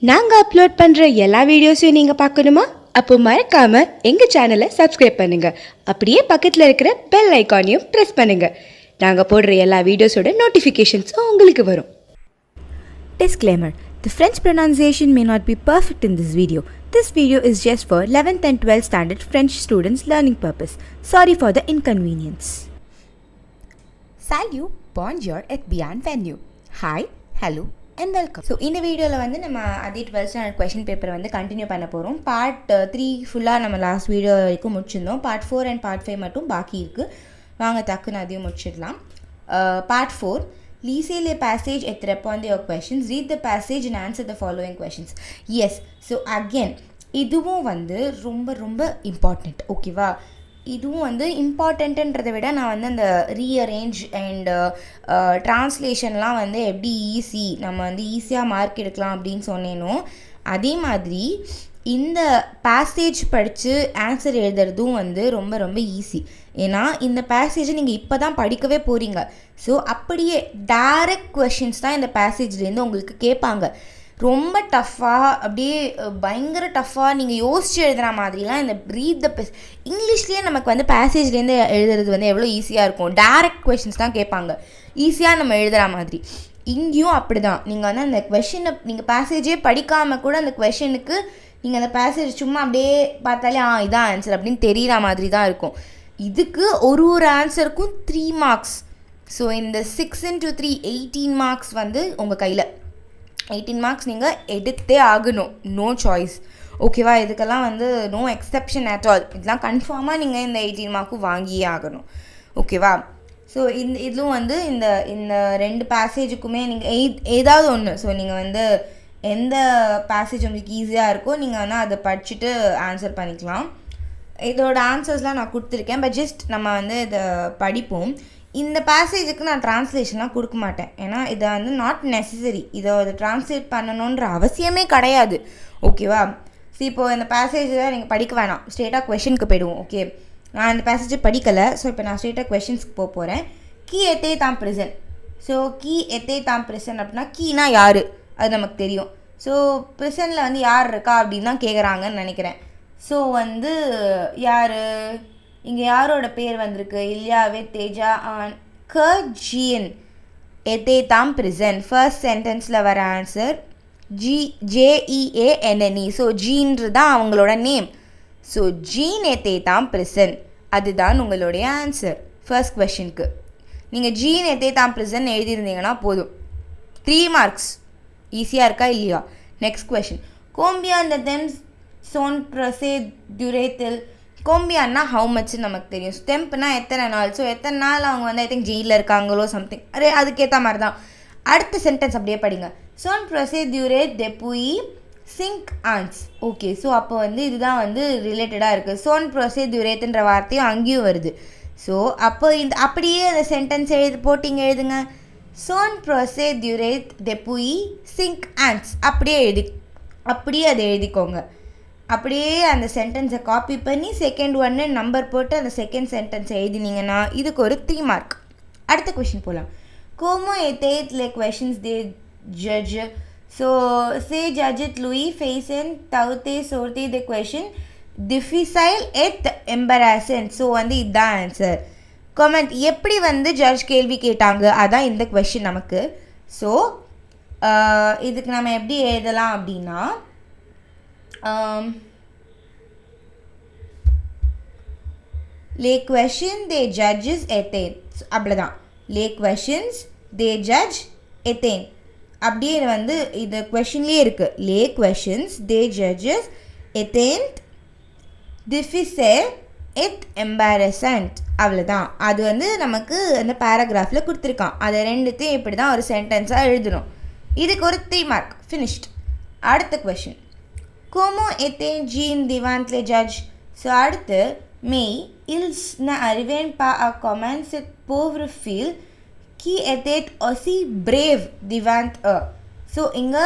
நாங்கள் அப்லோட் பண்ணுற எல்லா வீடியோஸையும் நீங்கள் பார்க்கணுமா? அப்போ மறக்காமல் எங்கள் சேனலை சப்ஸ்கிரைப் பண்ணுங்கள். அப்படியே பக்கத்தில் இருக்கிற பெல் ஐக்கானையும் ப்ரெஸ் பண்ணுங்கள். நாங்கள் போடுற எல்லா வீடியோஸோட நோட்டிஃபிகேஷன்ஸும் உங்களுக்கு வரும். Disclaimer: The French pronunciation may not be perfect in this video. This video is just for 11th and 12th standard French students' learning purpose. Sorry for the inconvenience. Salut, bonjour et bienvenue. Hi, hello and welcome. So இந்த வீடியோவில் வந்து நம்ம அதே 12th standard question paper வந்து continue பண்ண போகிறோம். Part 3 ஃபுல்லாக நம்ம லாஸ்ட் வீடியோ வரைக்கும் முடிச்சிருந்தோம். பார்ட் 4 அண்ட் பார்ட் 5 மட்டும் பாக்கி இருக்குது. வாங்க டக்குன்னு அதையும் முடிச்சிடலாம். Part 4: Lisez les passages et répondez aux questions. Read the passage and answer the following questions. Yes, so again இதுவும் வந்து ரொம்ப ரொம்ப இம்பார்ட்டண்ட். ஓகேவா? இதுவும் வந்து இம்பார்ட்டண்ட்டுன்றதை விட நான் வந்து அந்த ரீஅரேஞ்ச் அண்ட் ட்ரான்ஸ்லேஷன்லாம் வந்து எப்படி ஈஸி நம்ம வந்து ஈஸியாக மார்க் எடுக்கலாம் அப்படின்னு சொன்னேனோ அதே மாதிரி இந்த பேசேஜ் படித்து ஆன்சர் எழுதுறதும் வந்து ரொம்ப ரொம்ப ஈஸி. ஏன்னா இந்த பேசேஜை நீங்கள் இப்போ தான் படிக்கவே போகிறீங்க. ஸோ அப்படியே டைரக்ட் கொஷின்ஸ் தான் இந்த பேசேஜ்லேருந்து உங்களுக்கு கேட்பாங்க. ரொம்ப டஃப்பாக அப்படியே பயங்கர டஃப்பாக நீங்கள் யோசித்து எழுதுகிற மாதிரிலாம் இந்த ரீட் த இங்கிலீஷ்லேயே நமக்கு வந்து பேசேஜ்லேருந்து எழுதுறது வந்து எவ்வளோ ஈஸியாக இருக்கும். டைரக்ட் கொஷின்ஸ் தான் கேட்பாங்க, ஈஸியாக நம்ம எழுதுகிற மாதிரி. இங்கேயும் அப்படி தான். நீங்கள் வந்து அந்த கொஷினை நீங்கள் பேசேஜே படிக்காமல் கூட அந்த கொஷனுக்கு நீங்கள் அந்த பேசேஜ் சும்மா அப்படியே பார்த்தாலே இதான் ஆன்சர் அப்படின்னு தெரிகிற மாதிரி தான் இருக்கும். இதுக்கு ஒரு ஆன்சருக்கும் 3 மார்க்ஸ். ஸோ இந்த 6 × 3 18 மார்க்ஸ் வந்து உங்கள் கையில். 18 மார்க்ஸ் நீங்கள் எடுத்தே ஆகணும், நோ சாய்ஸ். ஓகேவா? இதுக்கெல்லாம் வந்து நோ எக்ஸப்ஷன் அட் ஆல். இதெல்லாம் கன்ஃபார்மாக நீங்கள் இந்த 18 மார்க்கும் வாங்கியே ஆகணும். ஓகேவா? ஸோ இதுவும் வந்து இந்த 2 பேசேஜுக்குமே நீங்கள் ஏதாவது ஒன்று. ஸோ நீங்கள் வந்து எந்த பேசேஜ் உங்களுக்கு ஈஸியாக இருக்கோ நீங்கள் வந்து அதை படிச்சுட்டு ஆன்சர் பண்ணிக்கலாம். இதோட ஆன்சர்ஸ்லாம் நான் கொடுத்துருக்கேன். பட் ஜஸ்ட் நம்ம வந்து இதை படிப்போம். இந்த பேசேஜுக்கு நான் ட்ரான்ஸ்லேஷன்லாம் கொடுக்க மாட்டேன். ஏன்னா இதை வந்து நாட் நெசசரி. இதை ட்ரான்ஸ்லேட் பண்ணணுன்ற அவசியமே கிடையாது. ஓகேவா? ஸோ இப்போது இந்த பேசேஜை நீங்கள் படிக்க வேணாம், ஸ்ட்ரெயிட்டாக கொஷனுக்கு போய்டுவோம். ஓகே, நான் இந்த பேசேஜை படிக்கலை. ஸோ இப்போ நான் ஸ்ட்ரெயிட்டாக கொஷின்ஸ்க்கு போக போகிறேன். கீ எத்தே தாம் ப்ரெசன்ட். ஸோ கீ எத்தே தாம் ப்ரெசன்ட் அப்படின்னா கீனா யார் அது நமக்கு தெரியும். ஸோ ப்ரெசன்ட்டில் வந்து யார் இருக்கா அப்படின்னு தான் கேட்குறாங்கன்னு நினைக்கிறேன். ஸோ வந்து யார் இங்கே யாரோட பேர் வந்திருக்கு? இல்லையாவே தேஜா ஆன் கஜியன் எத்தே தாம் ப்ரெசன்ட். ஃபர்ஸ்ட் சென்டென்ஸில் வர ஆன்சர் JEANNE. ஸோ ஜீன்றது தான் அவங்களோட நேம். ஸோ ஜீன் எத்தே தாம் ப்ரெசன்ட், அதுதான் உங்களுடைய ஆன்சர் ஃபர்ஸ்ட் கொஷனுக்கு. நீங்கள் ஜீன் எத்தே தாம் ப்ரெசன்ட் எழுதியிருந்தீங்கன்னா போதும், 3 மார்க்ஸ். ஈஸியாக இருக்கா இல்லையா? நெக்ஸ்ட் கொஷின்: கோம்பியான் த தெம்ஸ் சோன் ப்ரொசே டியூரேத்தில். கோம்பியான்னா ஹவு மச்னு நமக்கு தெரியும். ஸ்டெம்ப்னா எத்தனை நாள். ஸோ எத்தனை நாள் அவங்க வந்து ஐ திங்க் ஜெயிலில் இருக்காங்களோ சம்திங். அதுக்கேற்ற மாதிரி தான். அடுத்த சென்டென்ஸ் அப்படியே படிங்க. சோன் ப்ரொசே டியூரேட் டெப்புயி சிங்க் ஆன்ஸ். ஓகே, ஸோ அப்போ வந்து இதுதான் வந்து ரிலேட்டடாக இருக்குது. சோன் ப்ரொசே டியூரேத்துன்ற வார்த்தையும் அங்கேயும் வருது. ஸோ அப்போ அப்படியே அந்த சென்டென்ஸ் போட்டிங்க எழுதுங்க. சோன் ப்ரொசே டியூரேட் டெப்புயி சிங்க் ஆன்ஸ். அப்படியே அதை எழுதிக்கோங்க. அப்படியே அந்த சென்டென்ஸை காப்பி பண்ணி செகண்ட் ஒன்று நம்பர் போட்டு அந்த செகண்ட் சென்டென்ஸை எழுதினீங்கன்னா இதுக்கு ஒரு 3 மார்க். அடுத்த கொஷின் போகலாம். கோமோ எத்தேத் லே கொஷின்ஸ் தே ஜட்ஜ். ஸோ சே ஜட்ஜித் லூயி ஃபேசன் தவுத்தே சோர்த்தே த கொஷின் டிஃபிசைல் எத் எம்பராசன். ஸோ வந்து இதுதான் ஆன்சர். கமெண்ட் எப்படி வந்து ஜட்ஜ் கேள்வி கேட்டாங்க, அதான் இந்த கொஷின் நமக்கு. ஸோ இதுக்கு நம்ம எப்படி எழுதலாம் அப்படின்னா லே கொஷின் தே ஜட்ஜஸ் எத்தேன். அவ்வளோதான். லே கொஷின்ஸ் தே ஜட்ஜ் எத்தேன். அப்படியே வந்து இது கொஷின்லேயே இருக்குது. லே கொஷின்ஸ் தே ஜட்ஜஸ் எத்தேன் டிஃபிசைல் எத் எம்பாரசன்ட். அவ்வளோதான். அது வந்து நமக்கு அந்த பேராகிராஃபில் கொடுத்துருக்கான். அதை ரெண்டுத்தையும் இப்படி தான் ஒரு சென்டென்ஸாக எழுதணும். இதுக்கு ஒரு 3 மார்க். ஃபினிஷ்ட். அடுத்த கொஷின்: கோமோ எத்தேன் ஜீன் திவான்ட் லே ஜட்ஜ். ஸோ அடுத்து மெய் இல்ஸ் ந அறிவேன் பா அ கொமெண்ட் செட் போவ்ரு ஃபீல் கி எத்தேட் ஒசி பிரேவ் திவான்ட் அ. ஸோ இங்கே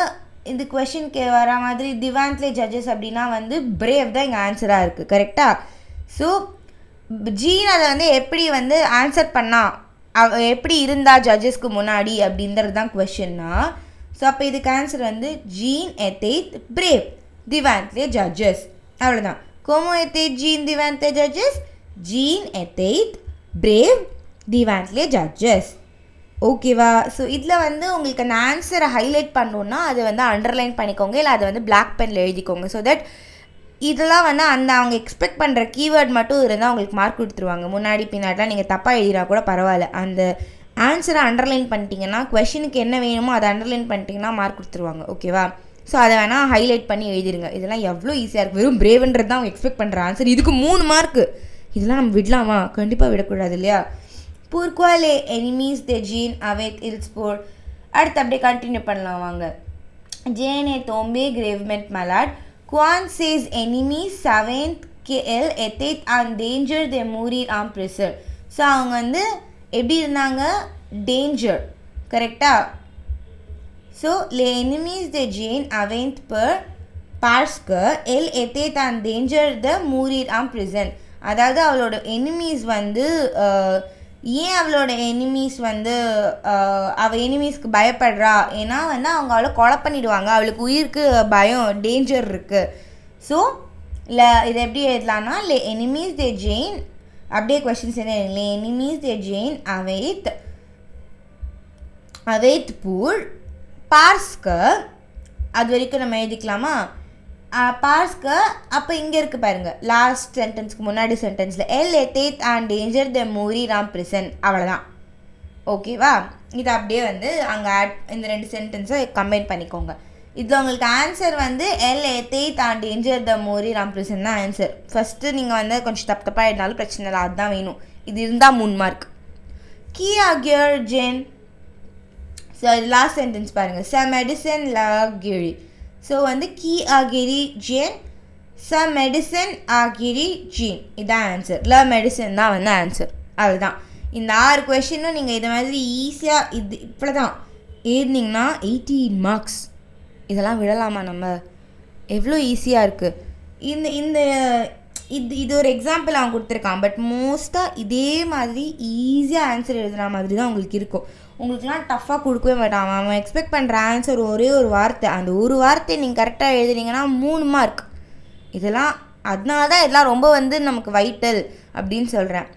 இந்த கொஷின்க்கு வர மாதிரி திவான்ட்லே ஜட்ஜஸ் அப்படின்னா வந்து பிரேவ் தான் இங்கே ஆன்சராக இருக்குது. கரெக்டாக? ஸோ ஜீன் அதை வந்து எப்படி வந்து ஆன்சர் பண்ணா, எப்படி இருந்தா ஜட்ஜஸ்க்கு முன்னாடி அப்படின்றது தான் கொஷின்னா. ஸோ அப்போ இதுக்கு ஆன்சர் வந்து Jean était brave devant les judges. அவ்வளோதான். Comment était Jean devant les judges? Jean était brave devant les judges. ஓகேவா? ஸோ இதில் வந்து உங்களுக்கு அந்த ஆன்சரை ஹைலைட் பண்ணணுன்னா அதை வந்து அண்டர்லைன் பண்ணிக்கோங்க, இல்லை அதை வந்து பிளாக் பெனில் எழுதிக்கோங்க. ஸோ தட் இதெல்லாம் வந்து அந்த அவங்க எக்ஸ்பெக்ட் பண்ணுற கீவேர்ட் மட்டும் இருந்தால் அவங்களுக்கு மார்க் கொடுத்துருவாங்க. முன்னாடி பின்னாடிலாம் நீங்கள் தப்பாக எழுதினா கூட பரவாயில்ல, அந்த ஆன்சரை அண்டர்லைன் பண்ணிட்டீங்கன்னா, கொஷனுக்கு என்ன வேணுமோ அதை அண்டர்லைன் பண்ணிட்டீங்கன்னா மார்க் கொடுத்துருவாங்க. ஓகேவா? ஸோ அதை வேணால் ஹைலைட் பண்ணி எழுதிருங்க. இதெல்லாம் எவ்வளோ ஈஸியாக இருக்குது. வெறும் பிரேவ்ன்றது தான் அவங்க எக்ஸ்பெக்ட் பண்ணுற ஆன்சர். இதுக்கு 3 மார்க்கு. இதெல்லாம் நம்ம விடலாமா? கண்டிப்பாக விடக்கூடாது இல்லையா? Pourquoi les ennemis de Jean avaient ils peur? அடுத்து அப்படியே கண்டினியூ பண்ணலாம் வாங்க. Jean est tombée gravement malade. Quand ses ennemis savent qu'elle était en danger de mourir en prison. So அவங்க வந்து எப்படி இருந்தாங்க? டேஞ்சர். கரெக்டாக? So les ennemis de Jean avaient peur parce qu'elle était en danger de mourir en prison. அதாவது அவளோட enemies வந்து ஏன் அவளோட எனிமீஸ் வந்து அவள் எனிமீஸ்க்கு பயப்படுறா? ஏன்னா வந்து அவங்க அவளை கொலை பண்ணிடுவாங்க, அவளுக்கு உயிருக்கு பயம், டேஞ்சர் இருக்குது. ஸோ இல்லை இதை எப்படி எழுதலான்னா, லே எனிமீஸ் தே ஜெயின், அப்படியே கொஸ்டின்ஸ் என்ன, லே எனிமீஸ் தே ஜெயின் அவைத் பூல் பார்ஸ்க, அது வரைக்கும் நம்ம எழுதிக்கலாமா? பார்ஸ்க. அப்போ இங்கே இருக்குது பாருங்கள், லாஸ்ட் சென்டென்ஸ்க்கு முன்னாடி சென்டென்ஸில் எல் எத்தேத் அண்ட் டேஞ்சர் த மூரி ராம் பிரிசன், அவ்வளோதான். ஓகேவா? இது அப்படியே வந்து அங்கே இந்த 2 சென்டென்ஸை கம்பைன் பண்ணிக்கோங்க. இதில் உங்களுக்கு ஆன்சர் வந்து எல் எத்தேத் அண்ட் டேஞ்சர் த மூரி ராம் பிரிசன் தான் ஆன்சர். ஃபஸ்ட்டு நீங்கள் வந்து கொஞ்சம் தப்பாக இருந்தாலும் பிரச்சனை இல்லை, அதுதான் வேணும். இது இருந்தால் 3 மார்க். கீ ஆகியர் ஜென். ஸோ இது லாஸ்ட் சென்டென்ஸ் பாருங்கள், ச மெடிசன் லாகிரி. ஸோ வந்து கீ ஆகிரி ஜேன், ச மெடிசன் ஆகிரி ஜீன், இதான் ஆன்சர். ல மெடிசன் தான் வந்து ஆன்சர். அதுதான். இந்த 6 கொஷினும் நீங்கள் இதை மாதிரி ஈஸியாக இது இப்படி தான் எழுதினீங்கன்னா 18 மார்க்ஸ். இதெல்லாம் விடலாமா நம்ம? எவ்வளோ ஈஸியாக இருக்குது. இந்த இந்த இது இது ஒரு எக்ஸாம்பிள் அவன் கொடுத்துருக்கான். பட் மோஸ்ட்டாக இதே மாதிரி ஈஸியாக ஆன்சர் எழுதுகிற மாதிரி தான் உங்களுக்கு இருக்கும். உங்களுக்குலாம் டஃப்பாக கொடுக்கவே மாட்டான். அவன் எக்ஸ்பெக்ட் பண்ணுற ஆன்சர் ஒரே ஒரு வார்த்தை, அந்த ஒரு வார்த்தையை நீங்கள் கரெக்டாக எழுதுனீங்கன்னா 3 மார்க். இதெல்லாம் அதனால தான் இதெல்லாம் ரொம்ப வந்து நமக்கு வைட்டல் அப்படின்னு சொல்கிறேன்.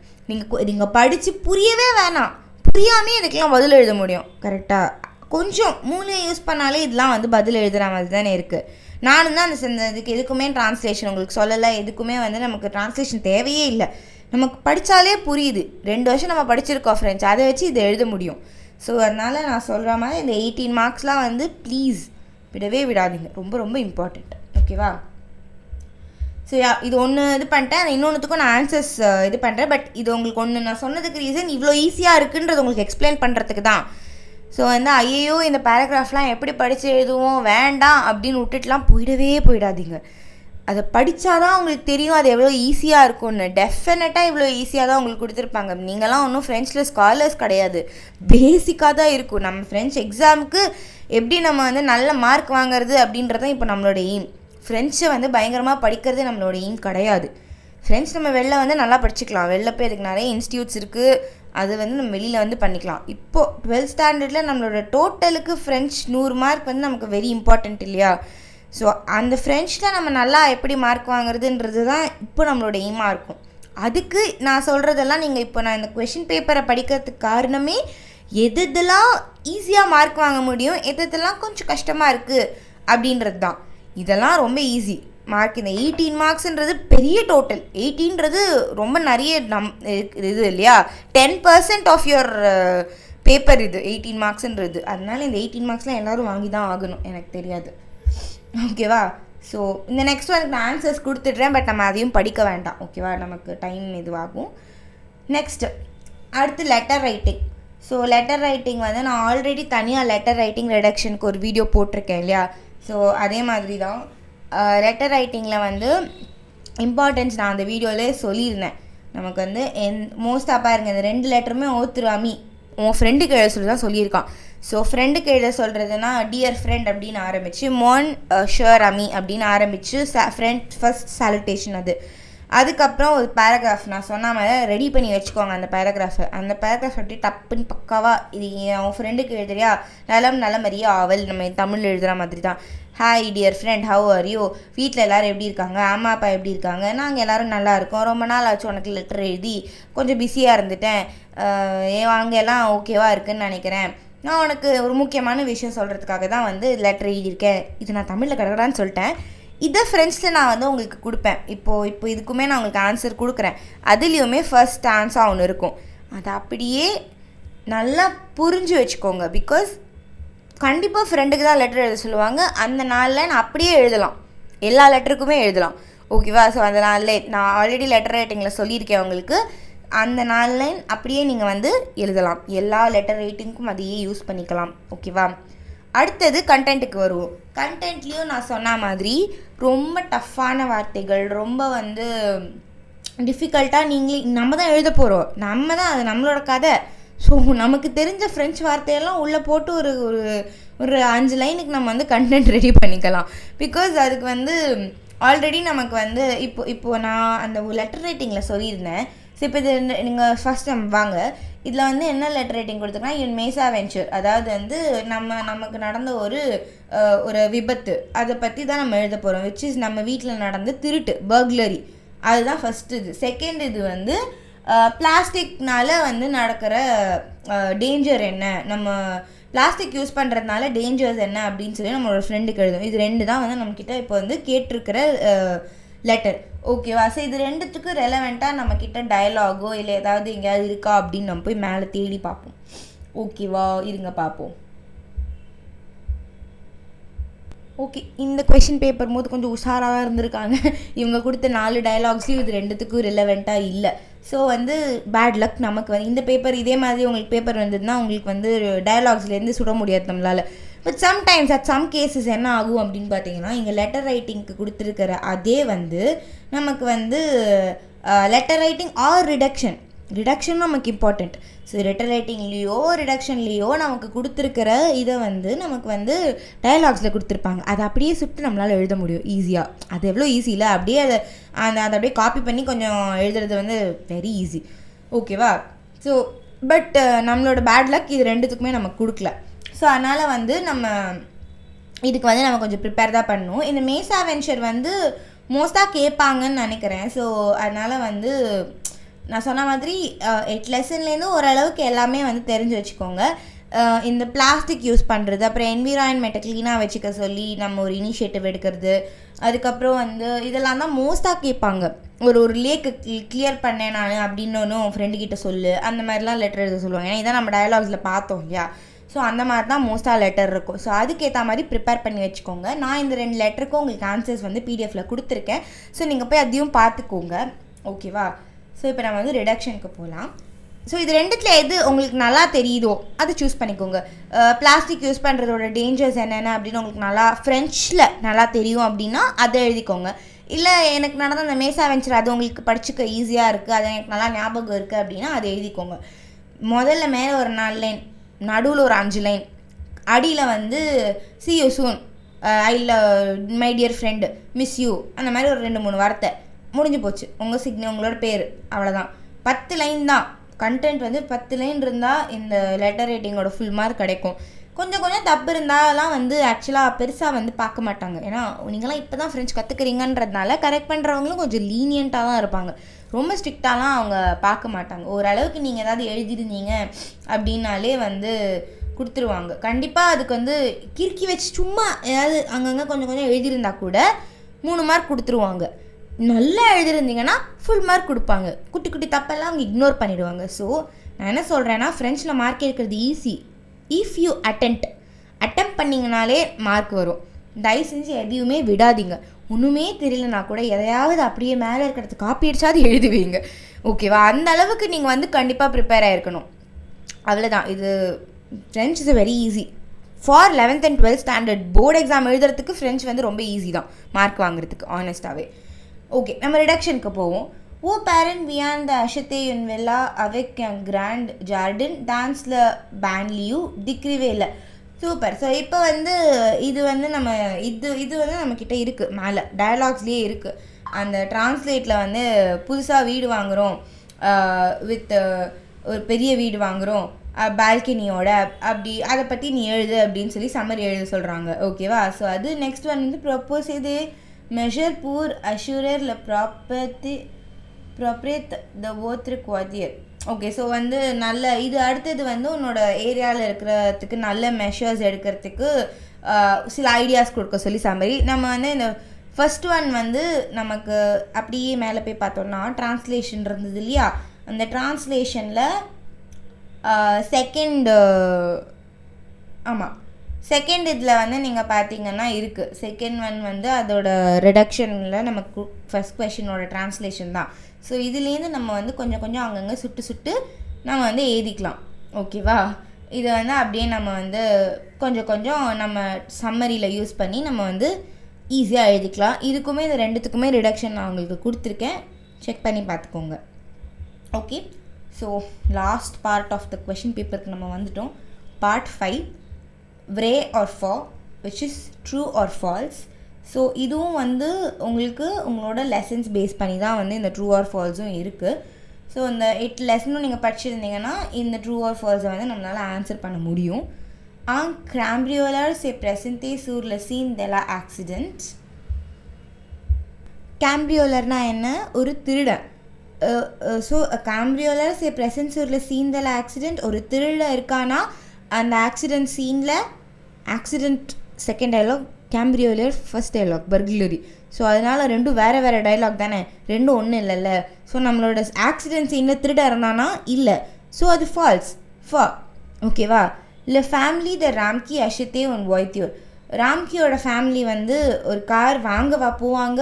நீங்கள் படித்து புரியவே வேணாம், புரியாமே இதுக்கெல்லாம் பதில் எழுத முடியும். கரெக்டாக? கொஞ்சம் மூளையை யூஸ் பண்ணாலே இதெல்லாம் வந்து பதில் எழுதுகிற மாதிரி தானே இருக்குது. நானும் தான் அந்த இதுக்கு எதுக்குமே ட்ரான்ஸ்லேஷன் உங்களுக்கு சொல்லலை. எதுக்குமே வந்து நமக்கு ட்ரான்ஸ்லேஷன் தேவையே இல்லை. நமக்கு படித்தாலே புரியுது. 2 வருஷம் நம்ம படிச்சிருக்கோம் ஃப்ரெண்ட்ஸ், அதை வச்சு இதை எழுத முடியும். ஸோ அதனால் நான் சொல்கிற மாதிரி இந்த 18 மார்க்ஸ்லாம் வந்து ப்ளீஸ் விடவே விடாதீங்க, ரொம்ப ரொம்ப இம்பார்ட்டண்ட். ஓகேவா? ஸோ இது ஒன்று இது பண்ணிட்டேன், இன்னொன்றுத்துக்கும் நான் ஆன்சர்ஸ் இது பண்ணுறேன். பட் இது உங்களுக்கு ஒன்று நான் சொன்னதுக்கு ரீசன் இவ்வளோ ஈஸியாக இருக்குன்றது உங்களுக்கு எக்ஸ்பிளைன் பண்ணுறதுக்கு தான். ஸோ வந்து ஐயோ இந்த பேராகிராஃப்லாம் எப்படி படித்து எழுதுவோம், வேண்டாம் அப்படின்னு விட்டுட்டுலாம் போயிடாதீங்க. அதை படித்தாதான் உங்களுக்கு தெரியும் அது எவ்வளோ ஈஸியாக இருக்கும்னு. டெஃபினட்டாக இவ்வளோ ஈஸியாக தான் உங்களுக்கு கொடுத்துருப்பாங்க. நீங்களாம் ஒன்றும் ஃப்ரெஞ்சில் ஸ்காலர்ஸ் கிடையாது, பேசிக்காக தான் இருக்கும். நம்ம ஃப்ரெஞ்ச் எக்ஸாமுக்கு எப்படி நம்ம வந்து நல்ல மார்க் வாங்குறது அப்படின்றதான் இப்போ நம்மளோட எய்ம். ஃப்ரெஞ்சை வந்து பயங்கரமாக படிக்கிறது நம்மளோட எய்ம் கிடையாது. ஃப்ரெண்ட்ஸ் நம்ம வெளில வந்து நல்லா படிச்சுக்கலாம், வெளில போய் அதுக்கு நிறைய இன்ஸ்டியூட்ஸ் இருக்குது, அது வந்து நம்ம வெளியில் வந்து பண்ணிக்கலாம். இப்போது 12th ஸ்டாண்டர்டில் நம்மளோட டோட்டலுக்கு ஃப்ரெஞ்ச் 100 மார்க் வந்து நமக்கு வெரி இம்பார்ட்டண்ட் இல்லையா? ஸோ அந்த ஃப்ரெஞ்சில் நம்ம நல்லா எப்படி மார்க் வாங்குறதுன்றது தான் இப்போ நம்மளோட எய்மாக இருக்கும். அதுக்கு நான் சொல்கிறதெல்லாம் நீங்கள் இப்போ நான் இந்த கொஷின் பேப்பரை படிக்கிறதுக்கு காரணமே எதெல்லாம் ஈஸியாக மார்க் வாங்க முடியும், எதெல்லாம் கொஞ்சம் கஷ்டமாக இருக்குது அப்படின்றது தான். இதெல்லாம் ரொம்ப ஈஸி மார்க். இந்த 18 மார்க்ஸ்ன்றது பெரிய டோட்டல். 18ன்றது ரொம்ப நிறைய இது இல்லையா? 10% ஆஃப் யுவர் பேப்பர் இது 18 மார்க்ஸ்ன்றது. அதனால இந்த 18 மார்க்ஸ்லாம் எல்லோரும் வாங்கி தான் ஆகணும், எனக்கு தெரியாது. ஓகேவா? ஸோ இந்த நெக்ஸ்ட் ஒனுக்கு நான் ஆன்சர்ஸ் கொடுத்துட்றேன், பட் நம்ம அதையும் படிக்க வேண்டாம். ஓகேவா? நமக்கு டைம் இதுவாகும். நெக்ஸ்ட்டு அடுத்து letter writing. So letter writing வந்து நான் ஆல்ரெடி தனியாக லெட்டர் ரைட்டிங் ரெடக்ஷனுக்கு ஒரு வீடியோ போட்டிருக்கேன் இல்லையா? ஸோ அதே மாதிரி தான் லெட்டர் ரைட்டிங்கில் வந்து இம்பார்ட்டன்ஸ் நான் அந்த வீடியோவிலே சொல்லியிருந்தேன். நமக்கு வந்து மோஸ்ட்டாக பாருங்கள், இந்த 2 லெட்டருமே ஓத்துராமி உன் ஃப்ரெண்டுக்கு எழுத சொல்லி தான் சொல்லியிருக்கான். ஸோ ஃப்ரெண்டுக்கு எழுத சொல்கிறதுனா டியர் ஃப்ரெண்ட் அப்படின்னு ஆரம்பித்து மோன் ஷர் அமி அப்படின்னு ஆரம்பித்து ஃப்ரெண்ட் ஃபர்ஸ்ட் சாலுட்டேஷன் அது. அதுக்கப்புறம் ஒரு பேராகிராஃப் நான் சொன்ன மாதிரி ரெடி பண்ணி வச்சுக்கோங்க. அந்த பேராகிராஃப் அப்படியே டப்புன்னு பக்காவாக இது அவன் ஃப்ரெண்டுக்கு எழுதுறியா, நலம் நலமறியா ஆவல், நம்ம தமிழ் எழுதுகிற மாதிரி தான். Hi dear friend, how are you, வீட்டில் எல்லோரும் எப்படி இருக்காங்க, அம்மா அப்பா எப்படி இருக்காங்க, நாங்கள் எல்லோரும் நல்லா இருக்கோம், ரொம்ப நாள் ஆச்சு உனக்கு லெட்டர் எழுதி, கொஞ்சம் பிஸியாக இருந்துட்டேன், அங்கே எல்லாம் ஓகேவா இருக்குன்னு நினைக்கிறேன், நான் உனக்கு ஒரு முக்கியமான விஷயம் சொல்கிறதுக்காக தான் வந்து லெட்டர் எழுதியிருக்கேன். இது நான் தமிழில் கிடக்கடான்னு சொல்லிட்டேன். இதை ஃப்ரெண்ட்ஸில் நான் வந்து உங்களுக்கு கொடுப்பேன். இப்போ இதுக்குமே நான் உங்களுக்கு ஆன்சர் கொடுக்குறேன். அதுலேயுமே ஃபர்ஸ்ட் ஆன்சர் ஒன்று இருக்கும். அதை அப்படியே நல்லா புரிஞ்சு வச்சுக்கோங்க. பிகாஸ் கண்டிப்பாக ஃப்ரெண்டுக்கு தான் லெட்டர் எழுத சொல்லுவாங்க. அந்த நாளில் நான் அப்படியே எழுதலாம், எல்லா லெட்டருக்குமே எழுதலாம். ஓகேவா? ஸோ அந்த நாளில் நான் ஆல்ரெடி லெட்டர் ரைட்டிங்கில் சொல்லியிருக்கேன் உங்களுக்கு. அந்த நாளில் அப்படியே நீங்கள் வந்து எழுதலாம். எல்லா லெட்டர் ரைட்டிங்க்கும் அதையே யூஸ் பண்ணிக்கலாம். ஓகேவா? அடுத்தது கண்டென்ட்டுக்கு வருவோம். கண்டென்ட்லேயும் நான் சொன்ன மாதிரி ரொம்ப டஃப்பான வார்த்தைகள், ரொம்ப வந்து டிஃபிகல்ட்டாக நம்ம தான் எழுத போகிறோம், நம்ம தான் அது நம்மளோட கதை. ஸோ நமக்கு தெரிஞ்ச ஃப்ரெஞ்சு வார்த்தையெல்லாம் உள்ளே போட்டு ஒரு ஒரு ஒரு 5 லைனுக்கு நம்ம வந்து கண்டென்ட் ரெடி பண்ணிக்கலாம். பிகாஸ் அதுக்கு வந்து ஆல்ரெடி நமக்கு வந்து இப்போ நான் அந்த லெட்டர் ரைட்டிங்கில் சொல்லியிருந்தேன். ஸோ இப்போ இது நீங்கள் ஃபஸ்ட் டைம் வாங்க, இதில் வந்து என்ன லெட்டர் ரைட்டிங் கொடுத்துருக்கேன்னா, என் மேசா வெஞ்சர், அதாவது வந்து நமக்கு நடந்த ஒரு விபத்து, அதை பற்றி தான் நம்ம எழுத போகிறோம். விச் இஸ் நம்ம வீட்டில் நடந்த திருட்டு, பர்க்லரி, அதுதான் ஃபஸ்ட்டு இது. செகண்ட் இது வந்து பிளாஸ்டிக்னால வந்து நடக்கிற டேஞ்சர் என்ன, நம்ம பிளாஸ்டிக் யூஸ் பண்ணுறதுனால டேஞ்சர்ஸ் என்ன அப்படின்னு சொல்லி நம்மளோட ஃப்ரெண்டுக்கு எழுதும். இது 2 தான் வந்து நம்மக்கிட்ட இப்போ வந்து கேட்டிருக்கிற லெட்டர். ஓகேவா? ஸோ இது 2த்துக்கு ரெலவெண்ட்டாக நம்மக்கிட்ட டயலாகோ இல்லை ஏதாவது எங்கேயாவது இருக்கா அப்படின்னு நம்ம போய் மேலே தேடி பார்ப்போம். ஓகேவா? இருங்க பார்ப்போம். ஓகே, இந்த கொஷின் பேப்பர் போது கொஞ்சம் உஷாராக தான் இருந்திருக்காங்க. இவங்க கொடுத்த 4 டயலாக்ஸையும் இது 2த்துக்கும் ரிலவெண்ட்டாக இல்லை. ஸோ வந்து பேட் லக். நமக்கு வந்து இந்த பேப்பர் இதே மாதிரி உங்களுக்கு பேப்பர் வந்ததுன்னா உங்களுக்கு வந்து டயலாக்ஸ்லேருந்து சுட முடியாது நம்மளால். But sometimes at some cases என்ன ஆகும் அப்படின்னு பார்த்தீங்கன்னா, இங்கே லெட்டர் ரைட்டிங்க்கு கொடுத்துருக்கிற அதே வந்து நமக்கு வந்து லெட்டர் ரைட்டிங் ஆர் ரிடக்ஷன் நமக்கு இம்பார்ட்டண்ட். ஸோ லெட்டர் ரைட்டிங்லேயோ ரிடக்ஷன்லேயோ நமக்கு கொடுத்துருக்கிற இதை வந்து நமக்கு வந்து டயலாக்ஸில் கொடுத்துருப்பாங்க. அதை அப்படியே சுட்டு நம்மளால் எழுத முடியும் ஈஸியாக. அது எவ்வளோ ஈஸி இல்லை, அப்படியே அதை அப்படியே காப்பி பண்ணி கொஞ்சம் எழுதுறது வந்து வெரி ஈஸி. ஓகேவா? ஸோ பட் நம்மளோட பேட் லக் இது 2த்துக்குமே நமக்கு கொடுக்கல. ஸோ அதனால் வந்து நம்ம இதுக்கு வந்து நம்ம கொஞ்சம் ப்ரிப்பேர் தான் பண்ணணும். இந்த மேசா வெஞ்சர் வந்து மோஸ்ட்டாக கேட்பாங்கன்னு நினைக்கிறேன். ஸோ அதனால் வந்து நான் சொன்ன மாதிரி 8 லெசன்லேருந்து ஓரளவுக்கு எல்லாமே வந்து தெரிஞ்சு வச்சுக்கோங்க. இந்த பிளாஸ்டிக் யூஸ் பண்ணுறது, அப்புறம் என்விரான்மெண்ட்டை க்ளீனாக வச்சுக்க சொல்லி நம்ம ஒரு இனிஷியேட்டிவ் எடுக்கிறது, அதுக்கப்புறம் வந்து இதெல்லாம் தான் மோஸ்ட்டாக கேட்பாங்க. ஒரு லேக்கு கிளியர் பண்ணேன் நான் அப்படின்னு ஒன்றும் ஃப்ரெண்டுக்கிட்ட சொல்லு, அந்த மாதிரிலாம் லெட்டர் எழுத சொல்லுவாங்க. ஏன்னா இதான் நம்ம டயலாக்ஸில் பார்த்தோம் இல்லையா? ஸோ அந்த மாதிரி தான் மோஸ்ட்டாக லெட்டர் இருக்கும். ஸோ அதுக்கேற்ற மாதிரி ப்ரிப்பேர் பண்ணி வச்சுக்கோங்க. நான் இந்த 2 லெட்டருக்கும் உங்களுக்கு ஆன்சர்ஸ் வந்து பிடிஎஃப்பில் கொடுத்துருக்கேன். ஸோ நீங்கள் போய் அதையும் பார்த்துக்கோங்க. ஓகேவா? ஸோ இப்போ நம்ம வந்து ரிடக்ஷனுக்கு போகலாம். ஸோ இது 2த்துல எது உங்களுக்கு நல்லா தெரியுதோ அதை சூஸ் பண்ணிக்கோங்க. பிளாஸ்டிக் யூஸ் பண்ணுறதோட டேஞ்சர்ஸ் என்னென்ன அப்படின்னு உங்களுக்கு நல்லா ஃப்ரெஞ்சில் நல்லா தெரியும் அப்படின்னா அதை எழுதிக்கோங்க. இல்லை எனக்கு நடந்த அந்த மேசா வெஞ்சர் அது உங்களுக்கு படிச்சுக்க ஈஸியாக இருக்குது, அது எனக்கு நல்லா ஞாபகம் இருக்குது அப்படின்னா அதை எழுதிக்கோங்க. முதல்ல மேலே ஒரு 4 லைன், நடுவில் ஒரு 5 லைன், அடியில் வந்து see you soon, I my dear friend, miss you, அந்த மாதிரி ஒரு 2-3 வார்த்தை முடிஞ்சு போச்சு. உங்களோட பேர், அவ்வளோதான். 10 லைன் தான் கண்டென்ட். வந்து 10 லைன் இருந்தால் இந்த லெட்டர் ரைட்டிங்கோட ஃபுல் மார்க் கிடைக்கும். கொஞ்சம் தப்பு இருந்தாலாம் வந்து ஆக்சுவலாக பெருசாக வந்து பார்க்க மாட்டாங்க. ஏன்னா நீங்களாம் இப்போ தான் ஃப்ரெஞ்ச் கற்றுக்குறீங்கன்றதுனால கரெக்ட் பண்ணுறவங்களும் கொஞ்சம் லீனியண்ட்டாக தான் இருப்பாங்க. ரொம்ப ஸ்ட்ரிக்டாலாம் அவங்க பார்க்க மாட்டாங்க. ஓரளவுக்கு நீங்கள் ஏதாவது எழுதிருந்தீங்க அப்படின்னாலே வந்து கொடுத்துருவாங்க. கண்டிப்பாக அதுக்கு வந்து கிறுக்கி வச்சு சும்மா ஏதாவது அங்கங்கே கொஞ்சம் எழுதியிருந்தா கூட 3 மார்க் கொடுத்துருவாங்க. நல்லா எழுதிருந்தீங்கன்னா ஃபுல் மார்க் கொடுப்பாங்க. குட்டி தப்பெல்லாம் அவங்க இக்னோர் பண்ணிவிடுவாங்க. ஸோ நான் என்ன சொல்கிறேன்னா, ஃப்ரெஞ்சில் மார்க் எடுக்கிறது ஈஸி இஃப் யூ அட்டெம்ப்ட் பண்ணிங்கனாலே மார்க் வரும். தயவு செஞ்சு எதையுமே விடாதீங்க. ஒன்றுமே தெரியலனா கூட எதையாவது அப்படியே மேலே இருக்கிறது காப்பி அடிச்சாது எழுதுவீங்க. ஓகேவா? அந்த அளவுக்கு நீங்கள் வந்து கண்டிப்பாக ப்ரிப்பேர் ஆகிருக்கணும். அவ்வளோதான். இது French is very easy for 11th and 12th standard board exam எழுதுறதுக்கு ஃப்ரெஞ்ச் வந்து ரொம்ப ஈஸி தான் மார்க் வாங்குறதுக்கு, ஆனஸ்டாகவே. ஓகே, நம்ம ரிடக்ஷனுக்கு போவோம். ஓ பேரண்ட் வியான் த அஷத்தே யுன் வெல்லா அவேக் என் கிராண்ட் ஜார்டன் டான்ஸில் பேன்லியூ டிக்ரிவேல. சூப்பர். ஸோ இப்போ வந்து இது வந்து நம்ம இது வந்து நம்மக்கிட்ட இருக்குது, மேலே டயலாக்ஸ்லேயே இருக்குது. அந்த டிரான்ஸ்லேட்டில் வந்து புதுசாக வீடு வாங்குகிறோம் வித் ஒரு பெரிய வீடு வாங்குகிறோம் பால்கனியோட அப்படி அதை பற்றி நீ எழுது அப்படின்னு சொல்லி சம்மரி எழுத சொல்கிறாங்க. ஓகேவா? ஸோ அது நெக்ஸ்ட் ஒன் வந்து ப்ரொப்போஸ் இது மெஷர் பூர் அஷூரர் ல ப்ராப்ரேட் த ஓத்ரு குவாதியர். ஓகே, ஸோ வந்து நல்ல இது அடுத்தது வந்து உன்னோட ஏரியாவில் இருக்கிறதுக்கு நல்ல மெஷர்ஸ் எடுக்கிறதுக்கு சில ஐடியாஸ் கொடுக்க சொல்லி சம்மரி. நம்ம வந்து இந்த ஃபர்ஸ்ட் ஒன் வந்து நமக்கு அப்படியே மேலே போய் பார்த்தோம்னா ட்ரான்ஸ்லேஷன் இருந்தது இல்லையா, அந்த ட்ரான்ஸ்லேஷனில் செகண்ட் இதில் வந்து நீங்கள் பார்த்தீங்கன்னா இருக்குது. செகண்ட் ஒன் வந்து அதோட ரிடக்ஷனில் நமக்கு ஃபஸ்ட் கொஷினோட ட்ரான்ஸ்லேஷன் தான். ஸோ இதுலேருந்து நம்ம வந்து கொஞ்சம் கொஞ்சம் அங்கங்கே சுட்டு நம்ம வந்து எழுதிக்கலாம். ஓகேவா? இதை வந்து அப்படியே நம்ம வந்து கொஞ்சம் கொஞ்சம் நம்ம சம்மரியில் யூஸ் பண்ணி நம்ம வந்து ஈஸியாக எழுதிக்கலாம். இதுக்குமே இந்த ரெண்டுத்துக்குமே ரிடக்ஷன் நான் உங்களுக்கு கொடுத்துருக்கேன், செக் பண்ணி பார்த்துக்கோங்க. Okay, so last part of the question பேப்பருக்கு நம்ம வந்துட்டோம். பார்ட் 5 வ்ரே ஆர் ஃபார் which is true or false. So இதுவும் வந்து உங்களுக்கு உங்களோட லெசன்ஸ் பேஸ் பண்ணி தான் வந்து இந்த ட்ரூ ஆர் ஃபால்ஸும் இருக்குது. ஸோ இந்த 8 லெசனும் நீங்கள் படிச்சிருந்தீங்கன்னா இந்த ட்ரூ ஆர் ஃபால்ஸை வந்து நம்மளால் ஆன்சர் பண்ண முடியும். Un cambrioleur s'est présenté sur le scène de l'accident. கேம்பிரியோலர்னா என்ன? ஒரு திருடன். ஸோ கேம்பிரியோலர் s'est présenté sur le scène de l'accident. ஒரு திருடன் இருக்கானா அந்த ஆக்சிடென்ட் சீனில். ஆக்சிடென்ட் செகண்ட் டைலாக், கேம்பிரியோலர் ஃபர்ஸ்ட் டைலாக் பர்குலரி. ஸோ அதனால் ரெண்டும் வேறு வேறு டைலாக் தானே, ரெண்டும் ஒன்றும் இல்லைல்ல. ஸோ நம்மளோட ஆக்சிடென்ட் சீனில் திருட இருந்தானா இல்லை, ஸோ அது ஃபால்ஸ். ஓகேவா? இல்லை ஃபேமிலி த ராம்கி அஷத்தே ஒன் வாய்த்தியூர். ராம்கியோட ஃபேமிலி வந்து ஒரு கார் வாங்கவா போவாங்க.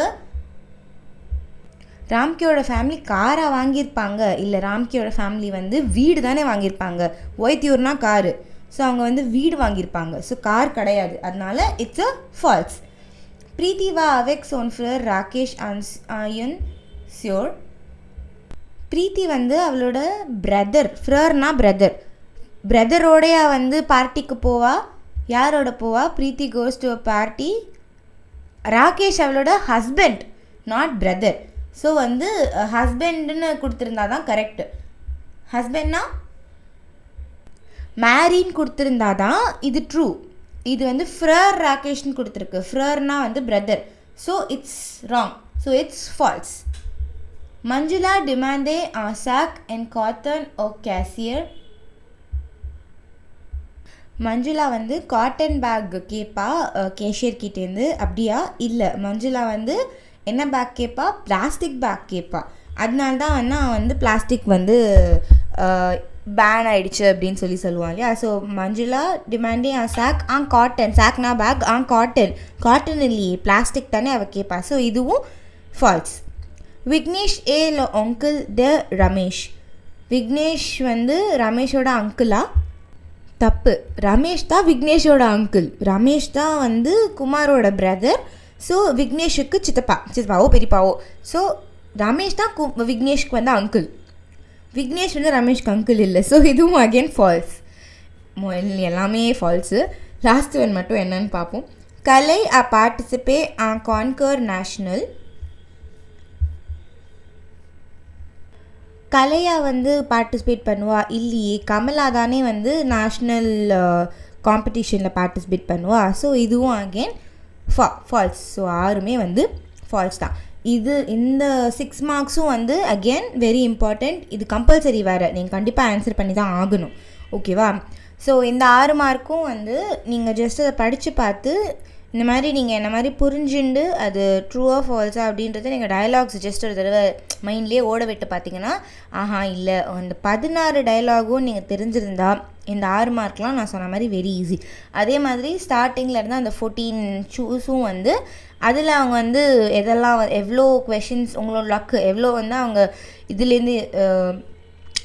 ராம்கியோட ஃபேமிலி காராக வாங்கியிருப்பாங்க, இல்லை ராம்கியோட ஃபேமிலி வந்து வீடு தானே வாங்கியிருப்பாங்க. ஒய்த்தியூர்னா காரு, ஸோ அவங்க வந்து வீடு வாங்கியிருப்பாங்க, ஸோ கார் கிடையாது. அதனால இட்ஸ் அ ஃபால்ஸ். பிரீத்தி வா அவேக் சோன் ஃப்ரர் ராகேஷ் ஆயன் சியோர். பிரீத்தி வந்து அவளோட பிரதர், ஃப்ரர்னா பிரதரோடைய வந்து பார்ட்டிக்கு போவா. யாரோட போவா? Preethi goes to a party. Rakesh அவளோட ஹஸ்பண்ட், நாட் பிரதர். ஸோ வந்து ஹஸ்பண்டுன்னு கொடுத்துருந்தா தான் கரெக்டு. ஹஸ்பண்ட்னா மேரின்னு கொடுத்துருந்தா தான் இது ட்ரூ. இது வந்து ஃப்ரர் ராகேஷ்னு கொடுத்துருக்கு, ஃப்ரர்னா வந்து brother, so it's wrong, so it's false. Manjula டிமாண்டே சாக் அண்ட் காட்டன் ஓ கேசியர். மஞ்சுளா வந்து காட்டன் பேக் கேட்பா கேஷியர் கிட்டேருந்து. அப்படியா? இல்லை, மஞ்சுளா வந்து என்ன பேக் கேட்பா? பிளாஸ்டிக் பேக் கேட்பா. அதனால தான் வந்து அவன் வந்து பிளாஸ்டிக் வந்து பேன் ஆகிடுச்சு அப்படின்னு சொல்லுவான் இல்லையா. ஸோ மஞ்சுளா டிமாண்டே சாக் காட்டன், சாக்னா பேக் காட்டன் இல்லையே பிளாஸ்டிக் தானே அவள் கேட்பா. ஸோ இதுவும் ஃபால்ஸ். விக்னேஷ் ஏ அங்கிள் த ரமேஷ். விக்னேஷ் வந்து ரமேஷோட அங்கிளா? தப்பு, ரமேஷ் தான் விக்னேஷோட அங்கிள். ரமேஷ் தான் வந்து குமாரோட பிரதர். ஸோ விக்னேஷுக்கு சித்தப்பாவோ பெரியப்பாவோ. ஸோ ரமேஷ் தான் விக்னேஷ்க்கு வந்து அங்கிள், விக்னேஷ் வந்து ரமேஷ்க்கு அங்கிள் இல்லை. ஸோ இதுவும் அகெயின் ஃபால்ஸ். எல்லாமே ஃபால்ஸு. லாஸ்ட் ஒன் மட்டும் என்னன்னு பார்ப்போம். கலை அ பார்ட்டிசிபே ஆன் கான்கர் நேஷ்னல். கலையா வந்து பார்ட்டிசிபேட் பண்ணுவா? இல்லையே, கமலா தானே வந்து நேஷ்னல் காம்படிஷனில் பார்ட்டிசிபேட் பண்ணுவா. ஸோ இதுவும் அகெயின் ஃபால்ஸ். ஸோ ஆறுமே வந்து ஃபால்ஸ் தான். இந்த 6 மார்க்ஸும் வந்து அகெயின் வெரி இம்பார்ட்டண்ட். இது கம்பல்சரி வேறு, நீங்கள் கண்டிப்பாக ஆன்சர் பண்ணி தான் ஆகணும். ஓகேவா? ஸோ இந்த 6 மார்க்கும் வந்து நீங்கள் ஜஸ்ட் அதை படித்து பார்த்து இந்த மாதிரி நீங்கள் என்ன மாதிரி புரிஞ்சுண்டு அது ட்ரூவா ஃபால்ஸா அப்படின்றத நீங்கள் டயலாக்ஸ் ஜஸ்ட் ஒரு தடவை மைண்ட்லேயே ஓட விட்டு பார்த்தீங்கன்னா இல்லை அந்த 16 டயலாகும் நீங்கள் தெரிஞ்சிருந்தா இந்த 6 மார்க்லாம் நான் சொன்ன மாதிரி வெரி ஈஸி. அதே மாதிரி ஸ்டார்டிங்கில் இருந்தால் அந்த 14 சூஸும் வந்து அதில் அவங்க வந்து எதெல்லாம் எவ்வளோ கொஷின்ஸ் உங்களோட லக்கு எவ்வளோ வந்து அவங்க இதுலேருந்து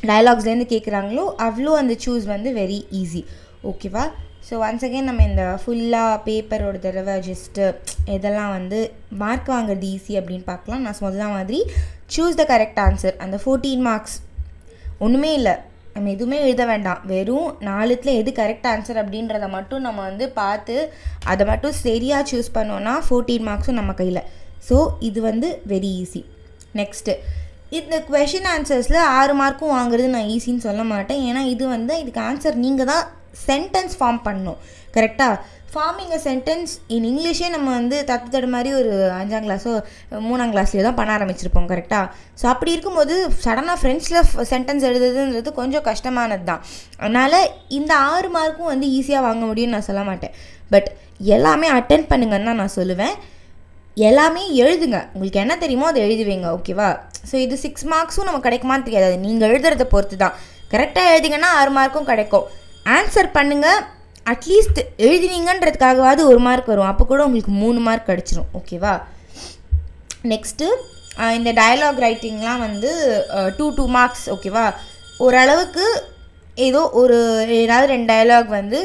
டயலாக்ஸ்லேருந்து கேட்குறாங்களோ அவ்வளோ அந்த சூஸ் வந்து வெரி ஈஸி. ஓகேவா? ஸோ ஒன்ஸ் அகெயின் நம்ம இந்த ஃபுல்லாக பேப்பரோட தடவை ஜஸ்ட்டு எதெல்லாம் வந்து மார்க் வாங்குறது ஈஸி அப்படின்னு பார்க்கலாம். நான் சொன்ன மாதிரி சூஸ் த கரெக்ட் ஆன்சர். அந்த 14 மார்க்ஸ் ஒன்றுமே இல்லை, நம்ம எதுவுமே எழுத வேண்டாம், வெறும் 4ல் எது கரெக்ட் ஆன்சர் அப்படின்றத மட்டும் நம்ம வந்து பார்த்து அதை மட்டும் சரியாக சூஸ் பண்ணோன்னா 14 மார்க்ஸும் நம்ம கையில். ஸோ இது வந்து வெரி ஈஸி. நெக்ஸ்ட்டு இந்த கொஷின் ஆன்சர்ஸில் 6 மார்க்கும் வாங்குறது நான் ஈஸின்னு சொல்ல மாட்டேன். ஏன்னா இது வந்து இதுக்கு ஆன்சர் நீங்கள் தான் சென்டென்ஸ் ஃபார்ம் பண்ணணும். கரெக்டாக ஃபார்மிங் அ சென்டென்ஸ் இன் இங்கிலீஷே நம்ம வந்து தடு மாதிரி ஒரு 5ஆம் கிளாஸோ 3ஆம் கிளாஸ்லேயோ தான் பண்ண ஆரம்பிச்சிருப்போம். கரெக்டாக. ஸோ அப்படி இருக்கும்போது சடனாக ஃப்ரெண்ட்ஸில் சென்டென்ஸ் எழுதுறதுன்றது கொஞ்சம் கஷ்டமானது தான். அதனால் இந்த 6 மார்க்கும் வந்து ஈஸியாக வாங்க முடியும்னு நான் சொல்ல மாட்டேன். பட் எல்லாமே அட்டென்ட் பண்ணுங்கன்னு தான் நான் சொல்லுவேன். எல்லாமே எழுதுங்க. உங்களுக்கு என்ன தெரியுமோ அதை எழுதுவீங்க. ஓகேவா. ஸோ இது 6 மார்க்ஸும் நமக்கு கிடைக்குமான்னு தெரியாது. நீங்கள் எழுதுறதை பொறுத்து தான். கரெக்டாக எழுதிங்கன்னா 6 மார்க்கும் கிடைக்கும். ஆன்சர் பண்ணுங்கள். அட்லீஸ்ட் எழுதினீங்கன்றதுக்காகவாது 1 மார்க் வரும். அப்போ கூட உங்களுக்கு 3 மார்க் கிடச்சிரும். ஓகேவா. நெக்ஸ்ட்டு இந்த டயலாக் ரைட்டிங்லாம் வந்து 2 மார்க்ஸ். ஓகேவா. ஓரளவுக்கு ஏதோ ஏதாவது 2 டயலாக் வந்து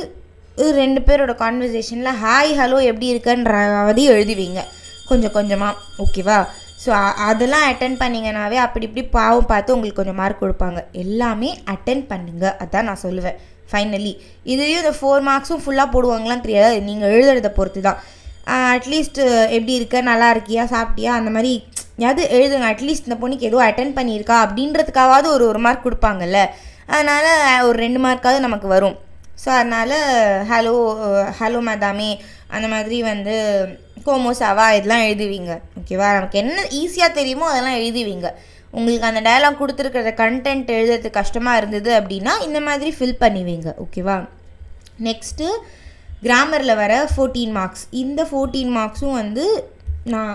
2 பேரோட கான்வர்சேஷனில் ஹாய் ஹலோ எப்படி இருக்குன்றாவது எழுதுவீங்க கொஞ்சம் கொஞ்சமாக. ஓகேவா. ஸோ அதெல்லாம் அட்டென்ட் பண்ணிங்கனாவே அப்படி இப்படி பாவம் பார்த்து உங்களுக்கு கொஞ்சம் மார்க் கொடுப்பாங்க. எல்லாமே அட்டென்ட் பண்ணுங்க, அதான் நான் சொல்லுவேன். ஃபைனலி இதுலேயும் இந்த 4 மார்க்ஸும் ஃபுல்லாக போடுவாங்களான்னு தெரியாது. நீங்கள் எழுதுறதை பொறுத்து தான். அட்லீஸ்ட் எப்படி இருக்க, நல்லா இருக்கியா, சாப்பிட்டியா, அந்த மாதிரி எது எழுதுங்க. அட்லீஸ்ட் இந்த பொண்ணுக்கு ஏதோ அட்டென்ட் பண்ணியிருக்கா அப்படின்றதுக்காவது ஒரு மார்க் கொடுப்பாங்கல்ல. அதனால் ஒரு 2 மார்க்காவது நமக்கு வரும். ஸோ அதனால் ஹலோ மேதாமே அந்த மாதிரி வந்து கோமோசாவா இதெல்லாம் எழுதுவீங்க. ஓகேவா. நமக்கு என்ன ஈஸியாக தெரியுமோ அதெல்லாம் எழுதுவீங்க. உங்களுக்கு அந்த டயலாக் கொடுத்துருக்கிற கண்டென்ட் எழுதுறது கஷ்டமாக இருந்தது அப்படின்னா இந்த மாதிரி ஃபில் பண்ணுவீங்க. ஓகேவா. நெக்ஸ்ட்டு கிராமரில் வர 14 மார்க்ஸ். இந்த 14 மார்க்ஸும் வந்து நான்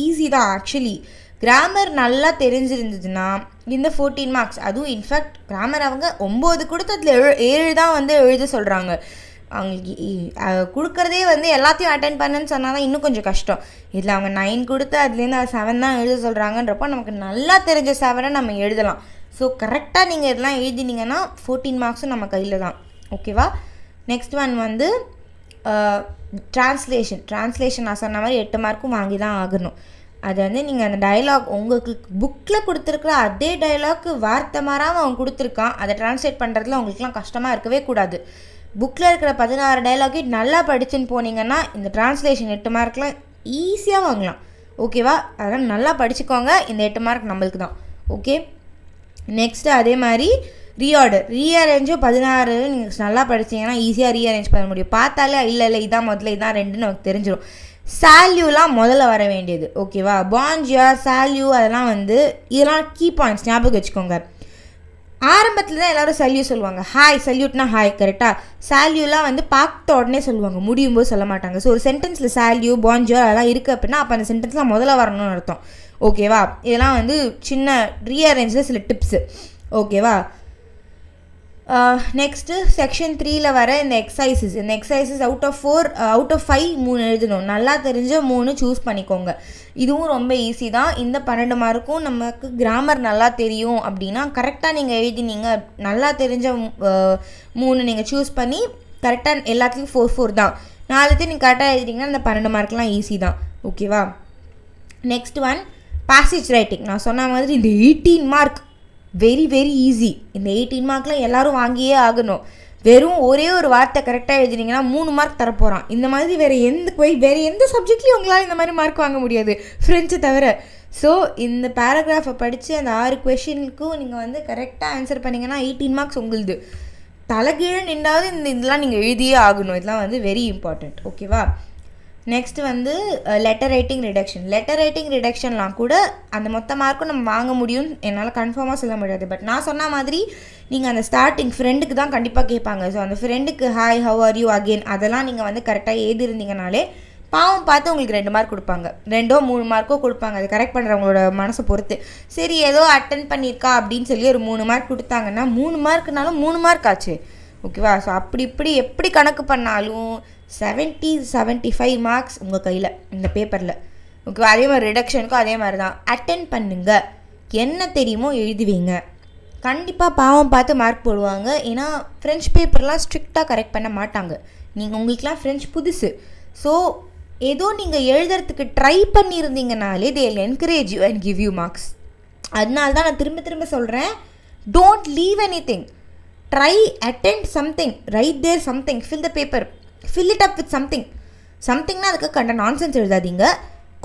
ஈஸி தான் ஆக்சுவலி. கிராமர் நல்லா தெரிஞ்சிருந்ததுன்னா இந்த 14 மார்க்ஸ், அதுவும் இன்ஃபேக்ட் கிராமர் அவங்க 9 கொடுத்து அதில் 7 தான் வந்து எழுத சொல்கிறாங்க. அவங்களுக்கு கொடுக்குறதே வந்து எல்லாத்தையும் அட்டென்ட் பண்ணுன்னு சொன்னால் தான் இன்னும் கொஞ்சம் கஷ்டம். இதில் அவங்க 9 கொடுத்து அதுலேருந்து 7 தான் எழுத சொல்கிறாங்கன்றப்போ நமக்கு நல்லா தெரிஞ்ச 7 நம்ம எழுதலாம். ஸோ கரெக்டாக நீங்கள் இதெல்லாம் எழுதினீங்கன்னா 14 மார்க்ஸும் நம்ம கையில் தான். ஓகேவா. நெக்ஸ்ட் ஒன் வந்து ட்ரான்ஸ்லேஷன் நான் சொன்ன மாதிரி 8 மார்க்கும் வாங்கி தான் ஆகணும். அது வந்து நீங்கள் அந்த டயலாக் உங்களுக்கு புக்கில் கொடுத்துருக்குற அதே டயலாக்கு வார்த்தை மாறாமல் அவன் கொடுத்துருக்கான். அதை ட்ரான்ஸ்லேட் பண்ணுறதுல உங்களுக்குலாம் கஷ்டமாக இருக்கவே கூடாது. புக்கில் இருக்கிற 16 டயலாக்கே நல்லா படிச்சுன்னு போனீங்கன்னா இந்த ட்ரான்ஸ்லேஷன் 8 மார்க்லாம் ஈஸியாக வாங்கலாம். ஓகேவா. அதெல்லாம் நல்லா படிச்சுக்கோங்க. இந்த 8 மார்க் நம்மளுக்கு தான். ஓகே. நெக்ஸ்ட்டு அதே மாதிரி ரீஅரேஞ்சும் 16 நீங்கள் நல்லா படிச்சிங்கன்னா ஈஸியாக ரீஅரேஞ்ச் பண்ண முடியும். பார்த்தாலே இல்லை இதான் முதல்ல இதான் 2ன்னு நமக்கு தெரிஞ்சிடும். சால்யூலாம் முதல்ல வர வேண்டியது. ஓகேவா. பான்ஜியார் சால்யூ அதெல்லாம் வந்து இதெல்லாம் கீ பாயிண்ட்ஸ் ஞாபகம் வச்சுக்கோங்க. ஆரம்பத்தில் தான் எல்லோரும் சல்யூ சொல்லுவாங்க. ஹாய் சல்யூட்னா ஹாய். கரெக்டாக. சால்யூலாம் வந்து பார்த்த உடனே சொல்லுவாங்க, முடியும் போது சொல்ல மாட்டாங்க. ஸோ ஒரு சென்டென்ஸில் சால்யூ பான்ஜியார் அதெல்லாம் இருக்குது அப்படின்னா அப்போ அந்த சென்டென்ஸ்லாம் முதல்ல வரணும்னு அர்த்தம். ஓகேவா. இதெல்லாம் வந்து சின்ன ரீஅரேஞ்சில் சில டிப்ஸு. ஓகேவா. நெக்ஸ்ட்டு செக்ஷன் 3ல் வர இந்த எக்ஸசைசஸ் அவுட் ஆஃப் 5 3 எழுதணும். நல்லா தெரிஞ்ச 3 சூஸ் பண்ணிக்கோங்க. இதுவும் ரொம்ப ஈஸி தான். இந்த 12 மார்க்கும் நமக்கு கிராமர் நல்லா தெரியும் அப்படின்னா கரெக்டாக நீங்கள் எழுதினீங்க. நல்லா தெரிஞ்ச 3 நீங்கள் சூஸ் பண்ணி கரெக்டாக எல்லாத்துலேயும் 4 தான். 4 நீங்கள் கரெக்டாக எழுதிட்டிங்கன்னா இந்த 12 மார்க்லாம் ஈஸி தான். ஓகேவா. Next one passage writing. நான் சொன்ன மாதிரி இந்த 18 மார்க் வெரி வெரி ஈஸி. இந்த 18 மார்க்லாம் எல்லோரும் வாங்கியே ஆகணும். வெறும் ஒரே ஒரு வார்த்தை கரெக்டாக எழுதினீங்கன்னா 3 மார்க் தரப்போகிறான். இந்த மாதிரி வேறு எந்த சப்ஜெக்ட்லேயும் உங்களால் இந்த மாதிரி மார்க் வாங்க முடியாது, ஃப்ரெண்ட்ஸை தவிர. ஸோ இந்த பேராகிராஃபை படித்து அந்த 6 கொஷினுக்கும் நீங்கள் வந்து கரெக்டாக ஆன்சர் பண்ணிங்கன்னா 18 மார்க்ஸ் உங்களுது. தலைகீழே நின்றாவது இதெல்லாம் நீங்கள் எழுதியே ஆகணும். இதெல்லாம் வந்து வெரி இம்பார்ட்டண்ட். ஓகேவா. நெக்ஸ்ட் வந்து லெட்டர் ரைட்டிங் ரிடக்ஷன்லாம் கூட அந்த மொத்த மார்க்கும் நம்ம வாங்க முடியும் என்னால் கன்ஃபார்மாக சொல்ல முடியாது. பட் நான் சொன்ன மாதிரி நீங்கள் அந்த ஸ்டார்டிங் ஃப்ரெண்டுக்கு தான் கண்டிப்பாக கேட்பாங்க. ஸோ அந்த ஃப்ரெண்டுக்கு hi how are you again அதெல்லாம் நீங்கள் வந்து கரெக்டாக எழுதிருந்தீங்கனாலே பாவம் பார்த்து உங்களுக்கு 2 மார்க் கொடுப்பாங்க. 2 3 மார்க்கோ கொடுப்பாங்க. அது கரெக்ட் பண்ணுறவங்களோட மனசை பொறுத்து. சரி ஏதோ அட்டன் பண்ணியிருக்கா அப்படின்னு சொல்லி ஒரு 3 மார்க் கொடுத்தாங்கன்னா 3 மார்க்குனாலும் 3 மார்க் ஆச்சு. ஓகேவா. ஸோ அப்படி எப்படி கணக்கு பண்ணாலும் 70-75 மார்க்ஸ் உங்கள் கையில் இந்த பேப்பரில். ஓகேவா. அதே மாதிரி ரிடக்ஷனுக்கும் அதே மாதிரி தான். அட்டென்ட் பண்ணுங்க. என்ன தெரியுமோ எழுதுவீங்க. கண்டிப்பாக பாவம் பார்த்து மார்க் போடுவாங்க. ஏன்னா ஃப்ரெஞ்ச் பேப்பர்லாம் ஸ்ட்ரிக்டாக கரெக்ட் பண்ண மாட்டாங்க. உங்களுக்குலாம் ஃப்ரெஞ்ச் புதுசு. ஸோ ஏதோ நீங்கள் எழுதுறதுக்கு try பண்ணியிருந்தீங்கனாலே they will encourage you and give you marks. அதனால தான் நான் திரும்ப சொல்கிறேன், don't leave anything. Try, attend something, write there something, fill the paper, fill it up with something. சம்திங்னா அதுக்கு கண்ட நான்சென்ஸ் எழுதாதீங்க.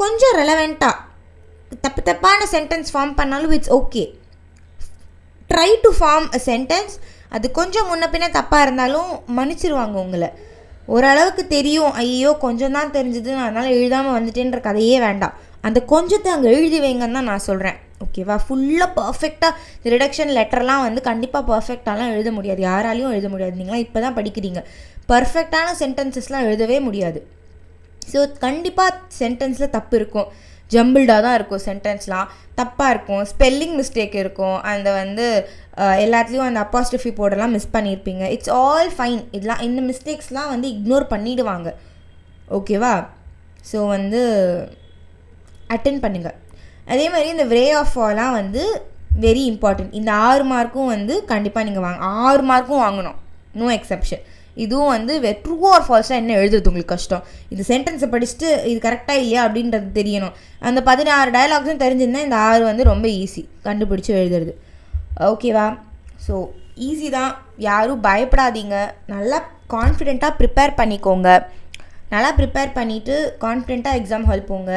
கொஞ்சம் ரெலவெண்ட்டாக தப்பான சென்டென்ஸ் ஃபார்ம் பண்ணாலும் it's okay. Try to form a sentence. அது கொஞ்சம் முன்ன பின்ன தப்பாக இருந்தாலும் மன்னிச்சிருவாங்க உங்களை. ஓரளவுக்கு தெரியும், ஐயோ கொஞ்சம் தான் தெரிஞ்சுது நான் அதனால் எழுதாமல் வந்துட்டேன்ற கதையே வேண்டாம். அந்த கொஞ்சத்தை அங்கே எழுதி வைங்கன்னு தான் நான் சொல்கிறேன். ஓகேவா? ஃபுல்லாக பர்ஃபெக்டாக ரிடக்ஷன் லெட்டர்லாம் வந்து கண்டிப்பாக பர்ஃபெக்டாலாம் எழுத முடியாது, யாராலையும் எழுத முடியாது. நீங்களாம் இப்போ தான் படிக்கிறீங்க, பர்ஃபெக்டான சென்டென்சஸ்லாம் எழுதவே முடியாது. ஸோ கண்டிப்பாக சென்டென்ஸில் தப்பு இருக்கும், ஜம்பிள்டாக தான் இருக்கும், சென்டென்ஸ்லாம் தப்பாக இருக்கும், ஸ்பெல்லிங் மிஸ்டேக் இருக்கும், அந்த வந்து எல்லாத்துலேயும் அந்த அப்பாஸ்ட்ரஃபி போர்டெல்லாம் மிஸ் பண்ணியிருப்பீங்க. It's all fine. இதெல்லாம் இந்த மிஸ்டேக்ஸ்லாம் வந்து இக்னோர் பண்ணிவிடுவாங்க. ஓகேவா? ஸோ வந்து அட்டென்ட் பண்ணுங்கள். அதே மாதிரி இந்த வே ஆஃப் ஃபாலாம் வந்து வெரி இம்பார்ட்டன்ட். இந்த 6 மார்க்கும் வந்து கண்டிப்பாக நீங்கள் 6 மார்க்கும் வாங்கணும், நோ எக்ஸப்ஷன். இதுவும் வந்து ட்ரூ ஆர் ஃபால்ஸாக என்ன எழுதுறது உங்களுக்கு கஷ்டம். இது சென்டென்ஸை படிச்சுட்டு இது கரெக்டாக இல்லையா அப்படின்றது தெரியணும். அந்த 16 டயலாக்ஸும் தெரிஞ்சிருந்தால் இந்த 6 வந்து ரொம்ப ஈஸி கண்டுபிடிச்சி எழுதுறது. ஓகேவா? ஸோ ஈஸி தான், யாரும் பயப்படாதீங்க. நல்லா கான்ஃபிடெண்ட்டாக ப்ரிப்பேர் பண்ணிக்கோங்க. நல்லா ப்ரிப்பேர் பண்ணிவிட்டு கான்ஃபிடெண்ட்டாக எக்ஸாம் ஹால் போங்க.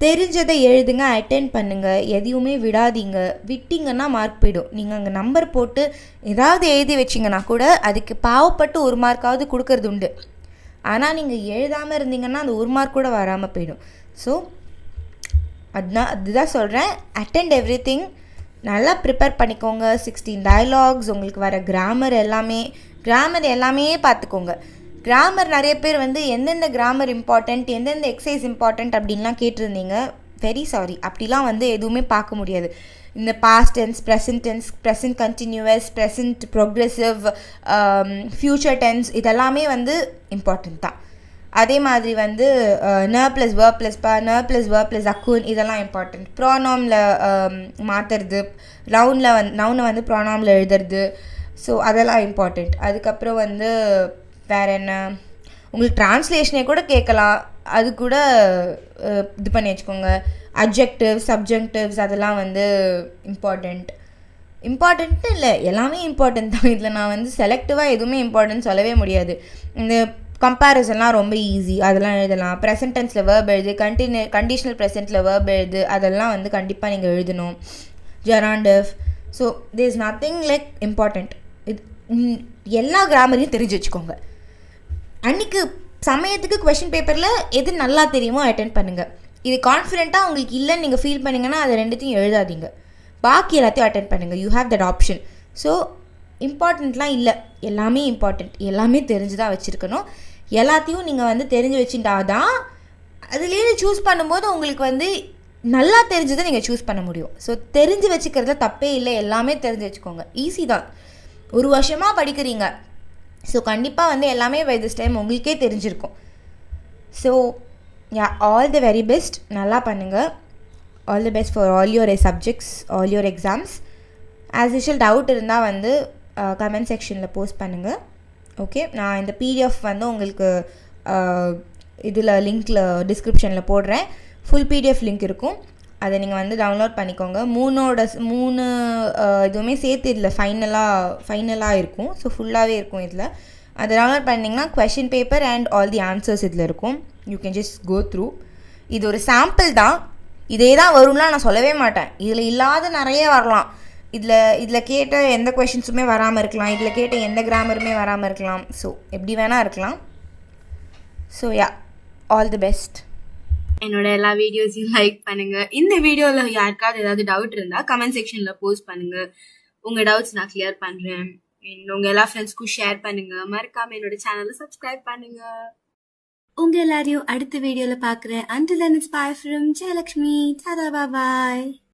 தெரிஞ்சதை எழுதுங்க, அட்டென்ட் பண்ணுங்கள், எதையுமே விடாதீங்க. விட்டிங்கன்னா மார்க் போய்டும். நீங்கள் அங்கே நம்பர் போட்டு ஏதாவது எழுதி வச்சிங்கன்னா கூட அதுக்கு பாவப்பட்டு 1 மார்க்காவது கொடுக்கறது உண்டு. ஆனால் நீங்கள் எழுதாமல் இருந்தீங்கன்னா அந்த 1 மார்க் கூட வராமல் போயிடும். ஸோ அதுதான் சொல்கிறேன், அட்டெண்ட் எவ்ரி திங். நல்லா ப்ரிப்பேர் பண்ணிக்கோங்க. 16 டயலாக்ஸ், உங்களுக்கு வர கிராமர் எல்லாமே பார்த்துக்கோங்க. கிராமர் நிறைய பேர் வந்து எந்தெந்த கிராமர் இம்பார்ட்டண்ட், எந்தெந்த எக்ஸசைஸ் இம்பார்ட்டண்ட் அப்படின்லாம் கேட்டிருந்தீங்க. வெரி சாரி, அப்படிலாம் வந்து எதுவுமே பார்க்க முடியாது. இந்த past tense, present tense, present continuous, present progressive, future tense, இதெல்லாமே வந்து இம்பார்ட்டண்ட் தான். அதே மாதிரி வந்து ந ப்ளஸ் வேர்ப் ப்ளஸ் பா, ந ப்ளஸ் வேர்ப் ப்ளஸ் அக்குன், இதெல்லாம் இம்பார்ட்டண்ட். ப்ரானாமில் மாற்றுறது, நவுனை வந்து ப்ரானாமில் எழுதுறது, ஸோ அதெல்லாம் இம்பார்ட்டண்ட். அதுக்கப்புறம் வந்து வேறு என்ன, உங்களுக்கு ட்ரான்ஸ்லேஷனே கூட கேட்கலாம், அது கூட இது பண்ணி வச்சுக்கோங்க. அட்ஜெக்டிவ், சப்ஜெக்டிவ்ஸ், அதெல்லாம் வந்து இம்பார்ட்டண்ட்டு இல்லை, எல்லாமே இம்பார்ட்டன்ட் தான். இதில் நான் வந்து செலக்டிவாக எதுவுமே இம்பார்ட்டன்ட் சொல்லவே முடியாது. இந்த கம்பேரிசன்லாம் ரொம்ப ஈஸி, அதெல்லாம் எழுதலாம். ப்ரெசன்ட் டென்ஸில் வேர்ப் எழுது, கண்டிஷனல் ப்ரெசென்ட்டில் வேர்ப் எழுது, அதெல்லாம் வந்து கண்டிப்பாக நீங்கள் எழுதணும். Gerundive. So there is nothing like important. இது எல்லா கிராமரையும் தெரிஞ்சு வச்சுக்கோங்க. அன்றைக்கு சமயத்துக்கு கொஷின் பேப்பரில் எது நல்லா தெரியுமோ அட்டென்ட் பண்ணுங்கள். இது கான்ஃபிடென்ட்டாக உங்களுக்கு இல்லைன்னு நீங்கள் ஃபீல் பண்ணிங்கன்னா அதை ரெண்டுத்தையும் எழுதாதீங்க, பாக்கி எல்லாத்தையும் அட்டென்ட் பண்ணுங்கள். You have that option. So இம்பார்ட்டண்ட்லாம் இல்லை, எல்லாமே இம்பார்ட்டண்ட், எல்லாமே தெரிஞ்சு தான் வச்சுருக்கணும். எல்லாத்தையும் நீங்கள் வந்து தெரிஞ்சு வச்சுட்டா தான் அதுலேயே சூஸ் பண்ணும்போது உங்களுக்கு வந்து நல்லா தெரிஞ்சதை நீங்கள் சூஸ் பண்ண முடியும். ஸோ தெரிஞ்சு வச்சுக்கிறதுல தப்பே இல்லை, எல்லாமே தெரிஞ்சு வச்சுக்கோங்க. ஈஸி தான், 1 வருஷமாக படிக்கிறீங்க. ஸோ கண்டிப்பாக வந்து எல்லாமே பை திஸ் டைம் உங்களுக்கே தெரிஞ்சிருக்கும். So yeah, all the very best. நல்லா பண்ணுங்கள். All the best for all your subjects, all your exams. As usual doubt இருந்தால் வந்து கமெண்ட் செக்ஷனில் போஸ்ட் பண்ணுங்கள். ஓகே, நான் இந்த பிடிஎஃப் வந்து உங்களுக்கு இதில் லிங்க்கில் டிஸ்கிரிப்ஷனில் போடுறேன். ஃபுல் பிடிஎஃப் லிங்க் இருக்கும், அதை நீங்கள் வந்து டவுன்லோட் பண்ணிக்கோங்க. 3 இதுவுமே சேர்த்து இதில் ஃபைனலாக இருக்கும். ஸோ ஃபுல்லாகவே இருக்கும் இதில். அதை டவுன்லோட் பண்ணிங்கன்னா question paper and all the answers இதில் இருக்கும். You can just go through. இது ஒரு சாம்பிள் தான், இதே தான் வரும்லாம் நான் சொல்லவே மாட்டேன். இதில் இல்லாத நிறைய வரலாம். இதில் கேட்ட எந்த கொஷின்ஸுமே வராமல் இருக்கலாம், இதில் கேட்ட எந்த கிராமருமே வராமல் இருக்கலாம். ஸோ எப்படி வேணால் இருக்கலாம். So yeah, all the best. என்னோட எல்லா வீடியோஸையும் லைக் பண்ணுங்க. இந்த வீடியோவில் யாருக்காவது ஏதாவது டவுட் இருந்தால் கமெண்ட் செக்ஷனில் போஸ்ட் பண்ணுங்க. உங்கள் டவுட்ஸ் நான் கிளியர் பண்ணுறேன். உங்கள் எல்லா ஃப்ரெண்ட்ஸ்க்கும் ஷேர் பண்ணுங்க. மறக்காம என்னோட சேனலை சப்ஸ்கிரைப் பண்ணுங்க. உங்கள் எல்லாரையும் அடுத்த வீடியோவில் பார்க்குறேன். Until then, it's bye from Jayalakshmi. Ta-da, bye-bye.